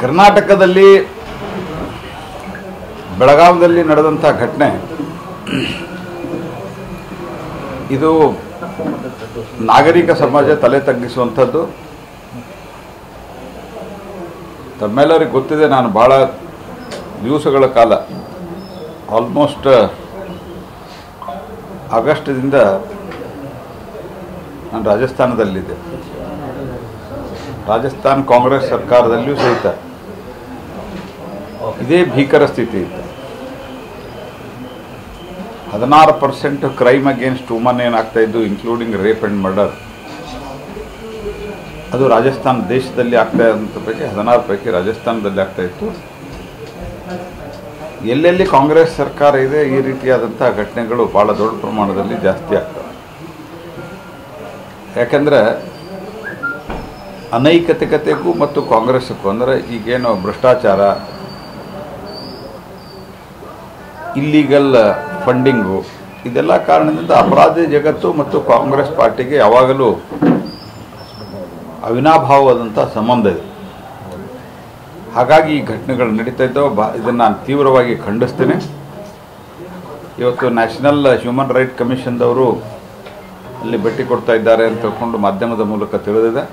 ಕರ್ನಾಟಕದಲ್ಲಿ ಬೆಳಗಾವಿಯಲ್ಲಿ ನಡೆದಂಥ ಘಟನೆ ಇದು ನಾಗರಿಕ ಸಮಾಜ ತಲೆ ತಗ್ಗಿಸುವಂಥದ್ದು. ತಮ್ಮೆಲ್ಲರಿಗೆ ಗೊತ್ತಿದೆ, ನಾನು ಭಾಳ ದಿವಸಗಳ ಕಾಲ ಆಲ್ಮೋಸ್ಟ್ ಆಗಸ್ಟ್ದಿಂದ ನಾನು ರಾಜಸ್ಥಾನದಲ್ಲಿದ್ದೆ. ರಾಜಸ್ಥಾನ್ ಕಾಂಗ್ರೆಸ್ ಸರ್ಕಾರದಲ್ಲಿಯೂ ಸಹಿತ ಇದೇ ಭೀಕರ ಸ್ಥಿತಿ ಇತ್ತು. 16% ಕ್ರೈಮ್ ಅಗೇನ್ಸ್ಟ್ ವುಮನ್ ಏನಾಗ್ತಾ ಇದ್ದು, ಇನ್ಕ್ಲೂಡಿಂಗ್ ರೇಪ್ ಆ್ಯಂಡ್ ಮರ್ಡರ್, ಅದು ರಾಜಸ್ಥಾನ ದೇಶದಲ್ಲಿ ಆಗ್ತಾ ಇದ್ದಂಥ ಪೈಕಿ 16 ಪೈಕಿ ರಾಜಸ್ಥಾನದಲ್ಲಿ ಆಗ್ತಾ ಇತ್ತು. ಎಲ್ಲೆಲ್ಲಿ ಕಾಂಗ್ರೆಸ್ ಸರ್ಕಾರ ಇದೆ ಈ ರೀತಿಯಾದಂಥ ಘಟನೆಗಳು ಭಾಳ ದೊಡ್ಡ ಪ್ರಮಾಣದಲ್ಲಿ ಜಾಸ್ತಿ ಆಗ್ತವೆ. ಯಾಕೆಂದರೆ ಅನೈತಿಕತೆಗೂ ಮತ್ತು ಕಾಂಗ್ರೆಸ್ಗೂ, ಅಂದರೆ ಈಗೇನು ಭ್ರಷ್ಟಾಚಾರ, ಇಲ್ಲೀಗಲ್ ಫಂಡಿಂಗು, ಇದೆಲ್ಲ ಕಾರಣದಿಂದ ಅಪರಾಧಿ ಜಗತ್ತು ಮತ್ತು ಕಾಂಗ್ರೆಸ್ ಪಾರ್ಟಿಗೆ ಯಾವಾಗಲೂ ಅವಿನಾಭಾವವಾದಂಥ ಸಂಬಂಧ ಇದೆ. ಹಾಗಾಗಿ ಈ ಘಟನೆಗಳು ನಡೀತಾ ಇದ್ದಾವೆ. ಇದನ್ನು ನಾನು ತೀವ್ರವಾಗಿ ಖಂಡಿಸ್ತೇನೆ. ಇವತ್ತು ನ್ಯಾಷನಲ್ ಹ್ಯೂಮನ್ ರೈಟ್ ಕಮಿಷನ್ದವರು ಅಲ್ಲಿ ಭೇಟಿ ಕೊಡ್ತಾ ಇದ್ದಾರೆ ಅಂತ ತಿಳ್ಕೊಂಡು ಮಾಧ್ಯಮದ ಮೂಲಕ ತಿಳಿದಿದೆ.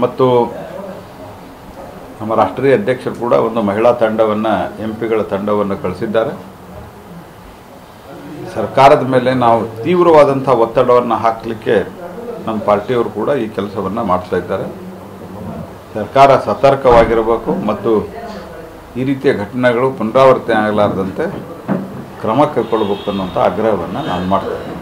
ಮತ್ತು ನಮ್ಮ ರಾಷ್ಟ್ರೀಯ ಅಧ್ಯಕ್ಷರು ಕೂಡ ಒಂದು ಮಹಿಳಾ ತಂಡವನ್ನು, MP ಗಳ ತಂಡವನ್ನು ಕಳಿಸಿದ್ದಾರೆ. ಸರ್ಕಾರದ ಮೇಲೆ ನಾವು ತೀವ್ರವಾದಂಥ ಒತ್ತಡವನ್ನು ಹಾಕಲಿಕ್ಕೆ ನಮ್ಮ ಪಾರ್ಟಿಯವರು ಕೂಡ ಈ ಕೆಲಸವನ್ನು ಮಾಡ್ತಾ ಇದ್ದಾರೆ. ಸರ್ಕಾರ ಸತರ್ಕವಾಗಿರಬೇಕು ಮತ್ತು ಈ ರೀತಿಯ ಘಟನೆಗಳು ಪುನರಾವರ್ತನೆ ಆಗಲಾರದಂತೆ ಕ್ರಮ ಕೈಗೊಳ್ಳಬೇಕು ಅನ್ನುವಂಥ ಆಗ್ರಹವನ್ನು ನಾನು ಮಾಡ್ತೇನೆ.